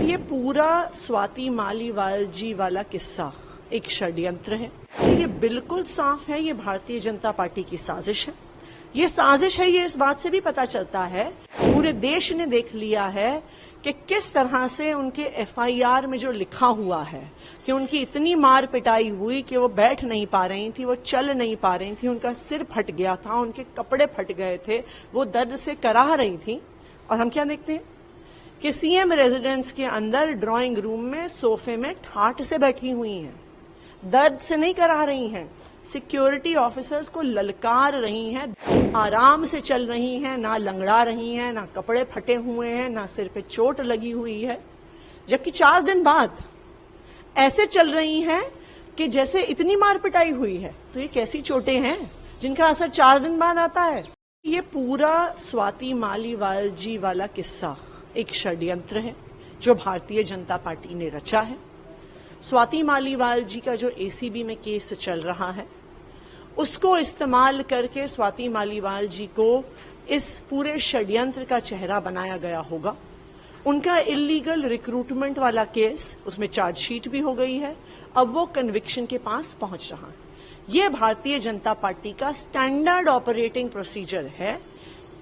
ये पूरा स्वाति मालीवाल जी वाला किस्सा एक षड्यंत्र है। ये बिल्कुल साफ है, ये भारतीय जनता पार्टी की साजिश है। ये साजिश है, ये इस बात से भी पता चलता है, पूरे देश ने देख लिया है कि किस तरह से उनके एफआईआर में जो लिखा हुआ है कि उनकी इतनी मार पिटाई हुई कि वो बैठ नहीं पा रही थी, वो चल नहीं पा रही थी, उनका सिर फट गया था, उनके कपड़े फट गए थे, वो दर्द से कराह रही थी। और हम क्या देखते हैं कि सीएम रेजिडेंस के अंदर ड्राइंग रूम में सोफे में ठाठ से बैठी हुई हैं, दर्द से नहीं करा रही हैं, सिक्योरिटी ऑफिसर्स को ललकार रही हैं, आराम से चल रही हैं, ना लंगड़ा रही हैं, ना कपड़े फटे हुए हैं, ना सिर पे चोट लगी हुई है। जबकि 4 दिन बाद ऐसे चल रही हैं कि जैसे इतनी मार पिटाई हुई है। तो ये कैसी चोटें हैं जिनका असर 4 दिन बाद आता है। ये पूरा स्वाति मालीवाल जी वाला किस्सा एक षड्यंत्र है जो भारतीय जनता पार्टी ने रचा है। स्वाति मालीवाल जी का जो एसीबी में केस चल रहा है, उसको इस्तेमाल करके स्वाति मालीवाल जी को इस पूरे षड्यंत्र का चेहरा बनाया गया होगा। उनका इलीगल रिक्रूटमेंट वाला केस, उसमें चार्जशीट भी हो गई है, अब वो कन्विक्शन के पास पहुंच रहा है। ये भारतीय जनता पार्टी का स्टैंडर्ड ऑपरेटिंग प्रोसीजर है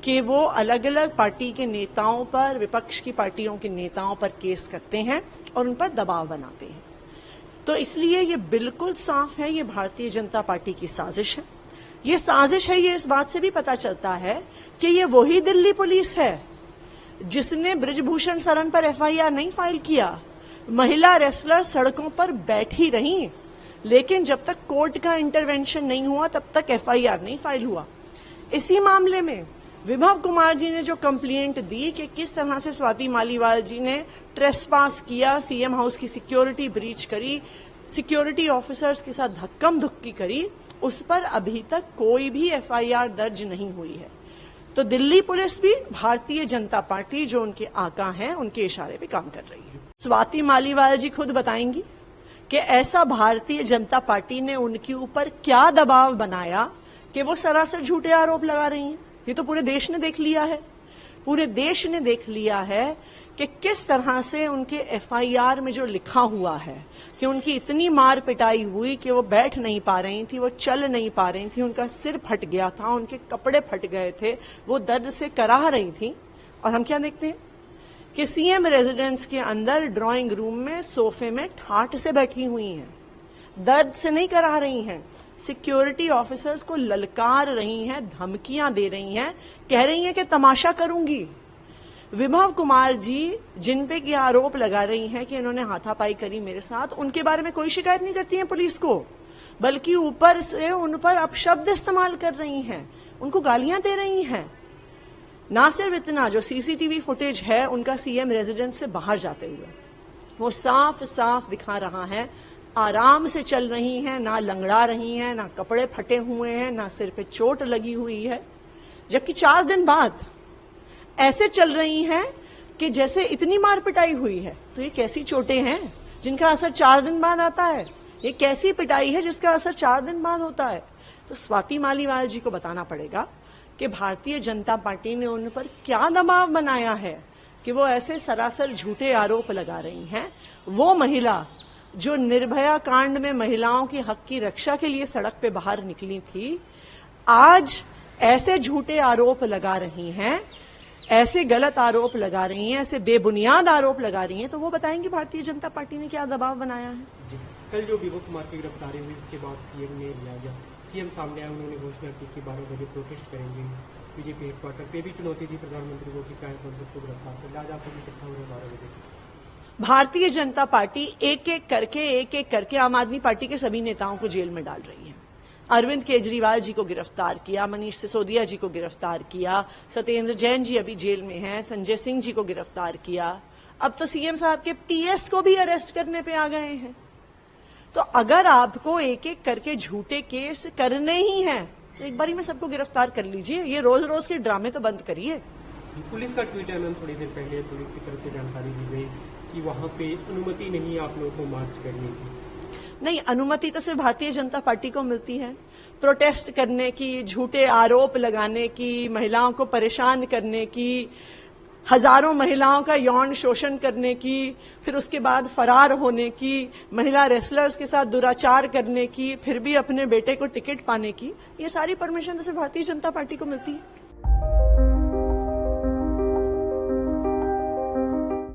कि वो अलग अलग पार्टी के नेताओं पर, विपक्ष की पार्टियों के नेताओं पर केस करते हैं और उन पर दबाव बनाते हैं। तो इसलिए ये बिल्कुल साफ है, ये भारतीय जनता पार्टी की साजिश है। ये साजिश है, ये इस बात से भी पता चलता है कि ये वही दिल्ली पुलिस है जिसने बृजभूषण शरण पर एफआईआर नहीं फाइल किया। महिला रेसलर सड़कों पर बैठी रही, लेकिन जब तक कोर्ट का इंटरवेंशन नहीं हुआ तब तक एफआईआर नहीं फाइल हुआ। इसी मामले में विभव कुमार जी ने जो कंप्लेंट दी कि किस तरह से स्वाति मालीवाल जी ने ट्रेसपास किया, सीएम हाउस की सिक्योरिटी ब्रीच करी, सिक्योरिटी ऑफिसर्स के साथ धक्कम धुक्की करी, उस पर अभी तक कोई भी एफआईआर दर्ज नहीं हुई है। तो दिल्ली पुलिस भी भारतीय जनता पार्टी जो उनके आका हैं, उनके इशारे पे काम कर रही है। स्वाति मालीवाल जी खुद बताएंगी कि ऐसा भारतीय जनता पार्टी ने उनके ऊपर क्या दबाव बनाया कि वो सरासर झूठे आरोप लगा रही हैं। ये तो पूरे देश ने देख लिया है। पूरे देश ने देख लिया है कि किस तरह से उनके एफआईआर में जो लिखा हुआ है कि उनकी इतनी मार पिटाई हुई कि वो बैठ नहीं पा रही थी, वो चल नहीं पा रही थी, उनका सिर फट गया था, उनके कपड़े फट गए थे, वो दर्द से कराह रही थी। और हम क्या देखते हैं कि सीएम रेजिडेंस के अंदर ड्राइंग रूम में सोफे में ठाठ से बैठी हुई हैं, दर्द से नहीं करा रही हैं, सिक्योरिटी ऑफिसर्स को ललकार रही हैं, धमकियां दे रही हैं, कह रही हैं कि तमाशा करूंगी। विभव कुमार जी जिन पे ये आरोप लगा रही हैं कि इन्होंने हाथापाई करी मेरे साथ, उनके बारे में कोई शिकायत नहीं करती हैं पुलिस को, बल्कि ऊपर से उन पर अपशब्द इस्तेमाल कर रही हैं, उनको गालियां दे रही हैं। ना सिर्फ इतना, जो सीसीटीवी फुटेज है उनका सीएम रेजिडेंस से बाहर जाते हुए, वो साफ साफ दिखा रहा है आराम से चल रही हैं, ना लंगड़ा रही हैं, ना कपड़े फटे हुए हैं, ना सिर पे चोट लगी हुई है। जबकि 4 दिन बाद ऐसे चल रही हैं कि जैसे इतनी मार पिटाई हुई है। तो ये कैसी चोटें हैं जिनका असर 4 दिन बाद आता है। ये कैसी पिटाई है जिसका असर 4 दिन बाद होता है। तो स्वाति मालीवाल जी को बताना पड़ेगा कि भारतीय जनता पार्टी ने उन पर क्या दबाव बनाया है कि वो ऐसे सरासर झूठे आरोप लगा रही हैं। वो महिला जो निर्भया कांड में महिलाओं की हक की रक्षा के लिए सड़क पे बाहर निकली थी, आज ऐसे झूठे आरोप लगा रही हैं, ऐसे गलत आरोप लगा रही हैं, ऐसे बेबुनियाद आरोप लगा रही हैं। तो वो बताएंगे भारतीय जनता पार्टी ने क्या दबाव बनाया है। कल जो विभव कुमार की गिरफ्तारी हुई उसके बाद सीएम ने लिया गया, सीएम सामने आए, उन्होंने घोषणा की कि 12 बजे प्रोटेस्ट करेंगे बीजेपी हेडक्वार्टर पे। भी चुनौती थी प्रधानमंत्री को कि चाहे कांग्रेस को गिरफ्तार कर, आज आपको इकट्ठा हो रहे 12 बजे। भारतीय जनता पार्टी एक एक करके आम आदमी पार्टी के सभी नेताओं को जेल में डाल रही है। अरविंद केजरीवाल जी को गिरफ्तार किया, मनीष सिसोदिया जी को गिरफ्तार किया, सत्येंद्र जैन जी अभी जेल में हैं, संजय सिंह जी को गिरफ्तार किया, अब तो सीएम साहब के पीएस को भी अरेस्ट करने पे आ गए हैं। तो अगर आपको एक एक करके झूठे केस करने ही हैं तो एक बारी में सबको गिरफ्तार कर लीजिए। ये रोज रोज के ड्रामे तो बंद करिए। पुलिस का ट्वीट है, मैम थोड़ी देर पहले पुलिस की तरफ से जानकारी दी गई कि वहां पे अनुमति नहीं है आप लोगों को मार्च करने की। नहीं, अनुमति तो सिर्फ भारतीय जनता पार्टी को मिलती है प्रोटेस्ट करने की, झूठे आरोप लगाने की, महिलाओं को परेशान करने की। हजारों महिलाओं का यौन शोषण करने की, फिर उसके बाद फरार होने की, महिला रेसलर्स के साथ दुराचार करने की, फिर भी अपने बेटे को टिकट पाने की, ये सारी परमिशन तो सिर्फ भारतीय जनता पार्टी को मिलती है।